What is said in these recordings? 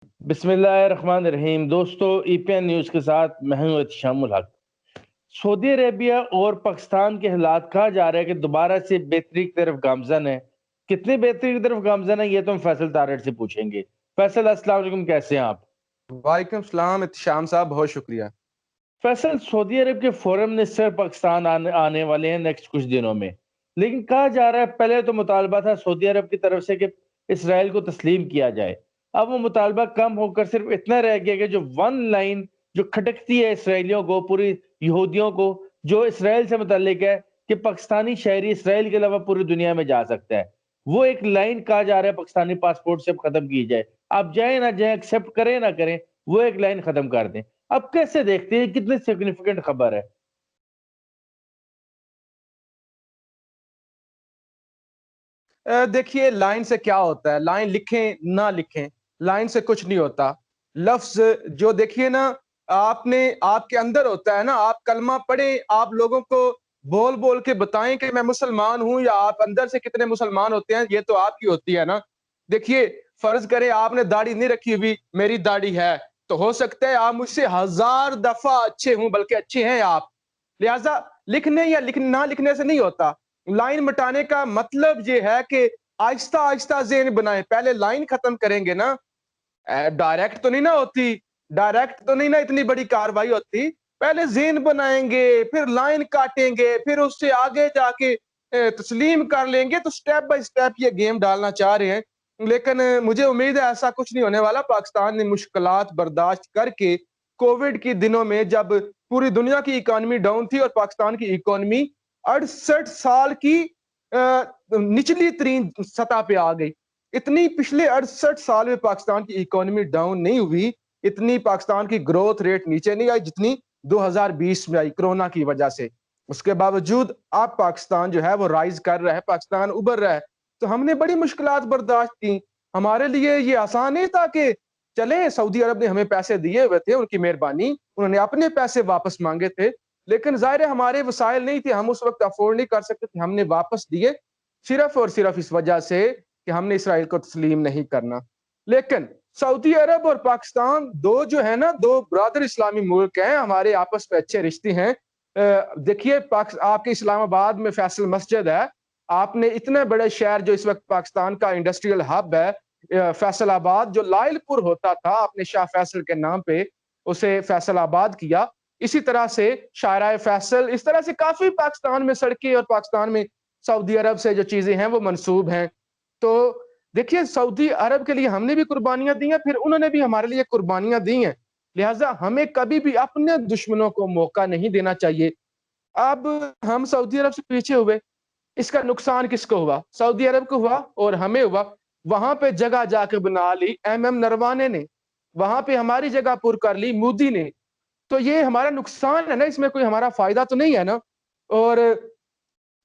बिस्मिल्लाहिर्रहमानिर्रहीम। दोस्तों, EPN news के साथ मैं हूं एहतिशामुल हक। सऊदी अरेबिया और पाकिस्तान के हालात कहा जा रहा है कि दोबारा से बेहतरी की तरफ गामजन है। कितनी बेहतरी की तरफ गामजन है, ये तो हम फैसल तारड़ से पूछेंगे। फैसल, अस्सलाम वालेकुम, कैसे हैं आप? वालेकुम सलाम इत्तिशाम साहब, बहुत शुक्रिया। फैसल, सऊदी अरब के फॉरेन मिनिस्टर पाकिस्तान आने वाले हैं नेक्स्ट कुछ दिनों में, लेकिन कहा जा रहा है पहले तो मुतालबा था सऊदी अरब की तरफ से कि इसराइल को तस्लीम किया जाए। अब वो मुतालबा कम होकर सिर्फ इतना रह गया कि जो वन लाइन जो खटकती है इसराइलियों को, पूरी यहूदियों को, जो इसराइल से मुतल्लिक है कि पाकिस्तानी शहरी इसराइल के अलावा पूरी दुनिया में जा सकता है, वो एक लाइन कहा जा रहा है पाकिस्तानी पासपोर्ट से खत्म की जाए। आप जाए ना जाए, एक्सेप्ट करें ना करें, वो एक लाइन खत्म कर दें। अब कैसे देखते हैं, कितनी सिग्निफिकेंट खबर है? देखिए, लाइन से क्या होता है, लाइन लिखें ना लिखें, लाइन से कुछ नहीं होता। लफ्ज जो देखिए ना, आपने आपके अंदर होता है ना, आप कलमा पढ़ें, आप लोगों को बोल बोल के बताएं कि मैं मुसलमान हूं, या आप अंदर से कितने मुसलमान होते हैं ये तो आपकी होती है ना। देखिए, फर्ज करें आपने दाढ़ी नहीं रखी हुई, मेरी दाढ़ी है, तो हो सकता है आप मुझसे 1000 दफा अच्छे हूं, बल्कि अच्छे हैं आप। लिहाजा लिखने या ना लिखने से नहीं होता। लाइन मिटाने का मतलब ये है कि आहिस्ता आहिस्ता ज़हन बनाएं। पहले लाइन खत्म करेंगे ना, डायरेक्ट तो नहीं ना होती, डायरेक्ट तो नहीं ना इतनी बड़ी कार्रवाई होती। पहले ज़हन बनाएंगे, फिर लाइन काटेंगे, फिर उससे आगे जाके तस्लीम कर लेंगे। तो स्टेप बाय स्टेप ये गेम डालना चाह रहे हैं, लेकिन मुझे उम्मीद है ऐसा कुछ नहीं होने वाला। पाकिस्तान ने मुश्किलात बर्दाश्त करके कोविड के दिनों में, जब पूरी दुनिया की इकॉनमी डाउन थी और पाकिस्तान की इकॉनमी 68 साल की निचली तरीन सतह पे आ गई। इतनी पिछले 68 साल में पाकिस्तान की इकोनॉमी डाउन नहीं हुई, इतनी पाकिस्तान की ग्रोथ रेट नीचे नहीं आई जितनी 2020 में आई कोरोना की वजह से। उसके बावजूद अब पाकिस्तान जो है वो राइज कर रहा है, पाकिस्तान उभर रहा है। तो हमने बड़ी मुश्किलात बर्दाश्त की। हमारे लिए ये आसान नहीं था कि चले, सऊदी अरब ने हमें पैसे दिए हुए थे, उनकी मेहरबानी, उन्होंने अपने पैसे वापस मांगे थे, लेकिन जाहिर है हमारे वसाइल नहीं थे, हम उस वक्त अफोर्ड नहीं कर सकते थे, हमने वापस दिए सिर्फ और सिर्फ इस वजह से कि हमने इसराइल को तस्लीम नहीं करना। लेकिन सऊदी अरब और पाकिस्तान दो जो है ना, दो ब्रादर इस्लामी मुल्क हैं, हमारे आपस में अच्छे रिश्ते हैं। देखिए, आपके इस्लामाबाद में फैसल मस्जिद है, आपने इतने बड़े शहर जो इस वक्त पाकिस्तान का इंडस्ट्रियल हब है, फैसलाबाद जो लायलपुर होता था, आपने शाह फैसल के नाम पे उसे फैसलाबाद किया। इसी तरह से शायरा फैसल, इस तरह से काफी पाकिस्तान में सड़कें और पाकिस्तान में सऊदी अरब से जो चीजें हैं वो मंसूब हैं। तो देखिए, सऊदी अरब के लिए हमने भी कुर्बानियां दी हैं, फिर उन्होंने भी हमारे लिए कुर्बानियां दी हैं। लिहाजा हमें कभी भी अपने दुश्मनों को मौका नहीं देना चाहिए। अब हम सऊदी अरब से पीछे हुए, इसका नुकसान किसको हुआ? सऊदी अरब को हुआ और हमें हुआ। वहां पे जगह जाके बना ली एमएम नरवाने ने, वहां पे हमारी जगह पुर कर ली मोदी ने। तो ये हमारा नुकसान है ना, इसमें कोई हमारा फायदा तो नहीं है ना। और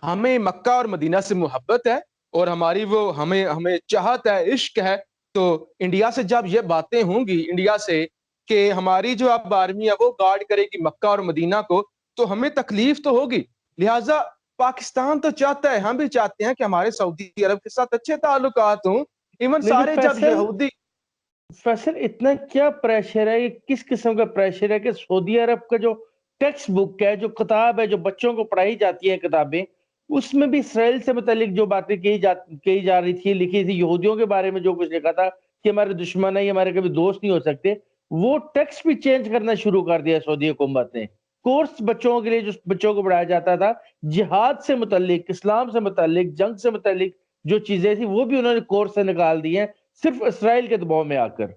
हमें मक्का और मदीना से मोहब्बत है, और हमारी वो हमें हमें चाहत है, इश्क है। तो इंडिया से जब ये बातें होंगी, इंडिया से, कि हमारी जो अब आर्मी है वो गार्ड करेगी मक्का और मदीना को, तो हमें तकलीफ तो होगी। लिहाजा पाकिस्तान तो चाहता है, हम भी चाहते हैं कि हमारे सऊदी अरब के साथ अच्छे ताल्लुकात हों। इवन लेकिन सारे जब फैसल, यहूदी इतना क्या प्रेशर है, ये किस किस्म का प्रेशर है कि सऊदी अरब का जो टेक्स्ट बुक है, जो किताब है, जो बच्चों को पढ़ाई जाती है किताबें, उसमें भी इसराइल से मुतालिक जो बातें कही जा रही थी, लिखी थी, यहूदियों के बारे में जो कुछ लिखा था कि हमारे दुश्मन है, ये हमारे कभी दोस्त नहीं हो सकते, वो टेक्स्ट भी चेंज करना शुरू कर दिया सऊदी हुकूमत ने। कोर्स बच्चों के लिए जो बच्चों को पढ़ाया जाता था, जिहाद से मुतालिक, इस्लाम से मुतालिक, जंग से मुतालिक जो चीजें थी, वो भी उन्होंने कोर्स से निकाल दी हैं, सिर्फ इसराइल के दबाव में आकर।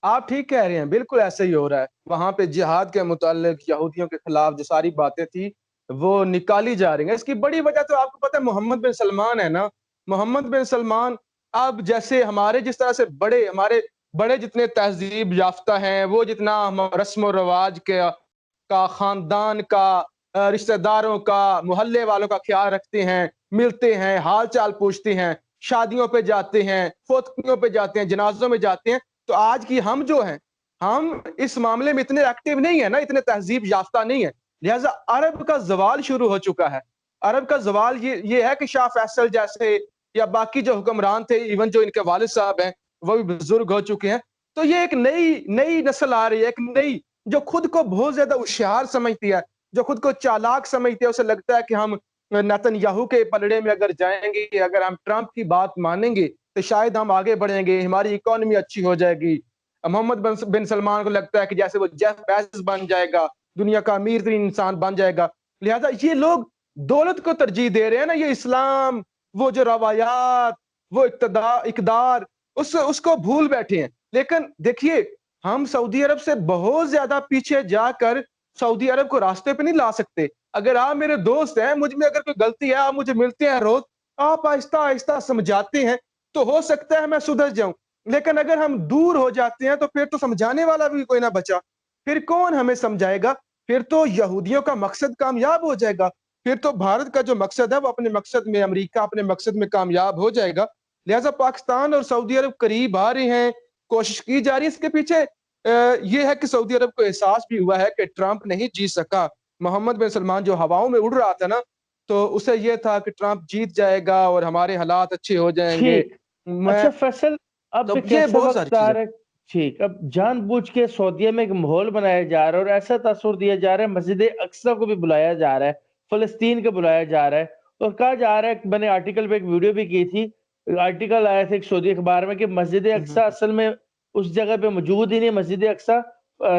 आप ठीक कह रहे हैं, बिल्कुल ऐसे ही हो रहा है। वहां पे जिहाद के मुतालिक, यहूदियों के खिलाफ जो सारी बातें थी वो निकाली जा रही हैं। इसकी बड़ी वजह तो आपको पता है, मोहम्मद बिन सलमान है ना। मोहम्मद बिन सलमान, अब जैसे हमारे जिस तरह से हमारे बड़े जितने तहजीब याफ्ता हैं, वो जितना रस्म रिवाज का खानदान का, रिश्तेदारों का, मोहल्ले वालों का ख्याल रखते हैं, मिलते हैं, हाल चाल पूछते हैं, शादियों पे जाते हैं, फोतकियों पे जाते हैं, जनाजों में जाते हैं। तो आज की हम जो हैं, हम इस मामले में इतने एक्टिव नहीं है ना, इतने तहजीब याफ्ता नहीं है। लिहाजा अरब का जवाल शुरू हो चुका है। अरब का जवाल ये है कि शाह फैसल जैसे या बाकी जो हुक्मरान थे, इवन जो इनके वालिद साहब हैं, वो भी बुजुर्ग हो चुके हैं। तो ये एक नई नई नस्ल आ रही है, एक नई, जो खुद को बहुत ज्यादा होशियार समझती है, जो खुद को चालाक समझती है। उसे लगता है कि हम नेतन्याहू के पलड़े में अगर जाएंगे, अगर हम ट्रंप की बात मानेंगे तो शायद हम आगे बढ़ेंगे, हमारी इकोनॉमी अच्छी हो जाएगी। मोहम्मद बिन सलमान को लगता है कि जैसे वो जेफ बेजोस बन जाएगा, दुनिया का अमीर तरीन इंसान बन जाएगा। लिहाजा ये लोग दौलत को तरजीह दे रहे हैं ना, ये इस्लाम, वो जो रवायात, वो इकदार, उसको भूल बैठे हैं। लेकिन देखिए, हम सऊदी अरब से बहुत ज्यादा पीछे जाकर सऊदी अरब को रास्ते पे नहीं ला सकते। अगर आप मेरे दोस्त हैं, मुझ में अगर कोई गलती है, आप मुझे मिलते हैं रोज, आप आहिस्ता आहिस्ता समझाते हैं, तो हो सकता है मैं सुधर जाऊं। लेकिन अगर हम दूर हो जाते हैं तो फिर तो समझाने वाला भी कोई ना बचा, फिर कौन हमें समझाएगा? फिर तो यहूदियों का मकसद कामयाब हो जाएगा, फिर तो भारत का जो मकसद है वो अपने मकसद में, अमेरिका अपने मकसद में कामयाब हो जाएगा। लिहाजा पाकिस्तान और सऊदी अरब करीब आ रहे हैं, कोशिश की जा रही है। इसके पीछे ये है कि सऊदी अरब को एहसास भी हुआ है कि ट्रंप नहीं जीत सका। मोहम्मद बिन सलमान जो हवाओं में उड़ रहा था ना, तो उसे ये था कि ट्रंप जीत जाएगा और हमारे हालात अच्छे हो जाएंगे। ठीक। मैं अच्छा फैसल, अब तो एक ये ऐसा बहुत सारी वक्त आ चीजें। रहा है, ठीक, अब जानबूझ के सऊदीया में एक माहौल बनाया जा रहा है और ऐसा तासुर दिया जा रहा है, मस्जिद अक्सा को भी बुलाया जा रहा है, फलस्तीन को बुलाया जा रहा है, और कहा जा रहा है, मैंने आर्टिकल पे एक वीडियो भी की थी, आर्टिकल आया था एक सऊदी अखबार में कि मस्जिद अक्सा असल में उस जगह पे मौजूद ही नहीं, मस्जिद अक्सा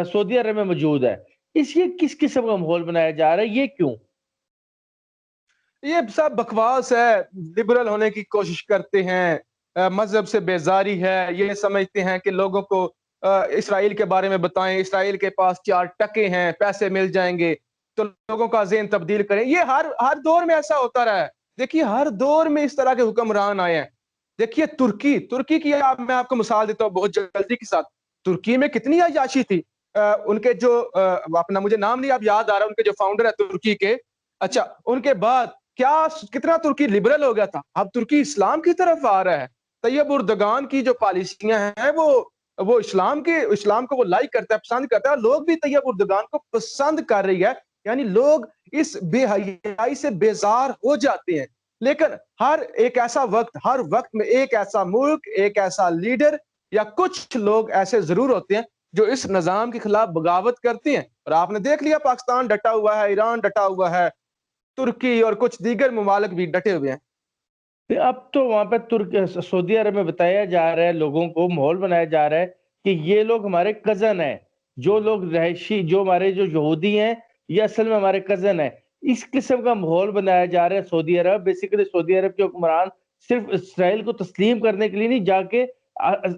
सऊदी अरब में मौजूद है। इसलिए किस किस्म का माहौल बनाया जा रहा है, ये क्यों? ये सब बकवास है, लिबरल होने की कोशिश करते हैं, मजहब से बेजारी है, ये समझते हैं कि लोगों को इसराइल के बारे में बताएं, इसराइल के पास 4 टके हैं, पैसे मिल जाएंगे, तो लोगों का ज़हन तब्दील करें। ये हर हर दौर में ऐसा होता रहा है। देखिए, हर दौर में इस तरह के हुक्मरान आए हैं। देखिए, तुर्की तुर्की की मैं आपको मिसाल देता हूँ बहुत जल्दी के साथ। तुर्की में कितनी अय्याशी थी। उनके जो अपना मुझे नाम नहीं अब याद आ रहा, उनके जो फाउंडर है तुर्की के, अच्छा, उनके बाद क्या कितना तुर्की लिबरल हो गया था, अब तुर्की इस्लाम की तरफ आ रहा है। तैयब उर्दगान की जो पॉलिसियां हैं, वो इस्लाम को वो लाइक करता है, पसंद करता है। लोग भी तैयब उर्दगान को पसंद कर रही है, यानी लोग इस बेहयाई से बेजार हो जाते हैं। लेकिन हर वक्त में एक ऐसा मुल्क, एक ऐसा लीडर या कुछ लोग ऐसे जरूर होते हैं जो इस निजाम के खिलाफ बगावत करते हैं। और आपने देख लिया, पाकिस्तान डटा हुआ है, ईरान डटा हुआ है, तुर्की और कुछ दीगर ममालिक भी डटे हुए हैं। अब तो वहाँ पे सऊदी अरब में बताया जा रहा है, लोगों को माहौल बनाया जा रहा है कि ये लोग हमारे कज़न हैं। जो लोग रहायशी, जो हमारे जो यहूदी हैं, ये असल में हमारे कज़न हैं। इस किस्म का माहौल बनाया जा रहा है सऊदी अरब। बेसिकली सऊदी अरब के हुक्मरान सिर्फ़ इसराइल को तस्लीम करने के लिए नहीं, जाके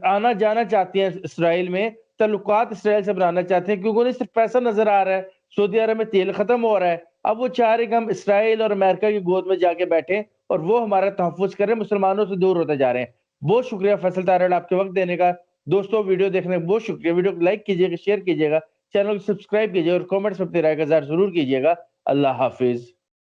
आना-जाना चाहते हैं इसराइल में, ताल्लुकात इसराइल से बनाना चाहते हैं, क्योंकि उन्हें सिर्फ़ पैसा नज़र आ रहा है। सऊदी अरब में तेल खत्म हो रहा है। अब वो चाह रहे हैं कि हम इसराइल और अमेरिका की गोद में जाके बैठें और वो हमारा तहफ़्फ़ुज़ करें, मुसलमानों से दूर होते जा रहे हैं। बहुत शुक्रिया फैसल तारड़ आपके वक़्त देने का। दोस्तों, वीडियो देखने का बहुत शुक्रिया। वीडियो को लाइक कीजिएगा, शेयर कीजिएगा, चैनल को सब्सक्राइब कीजिएगा और कमेंट्स में अपनी राय का इज़हार ज़रूर कीजिएगा। अल्लाह हाफ़िज़।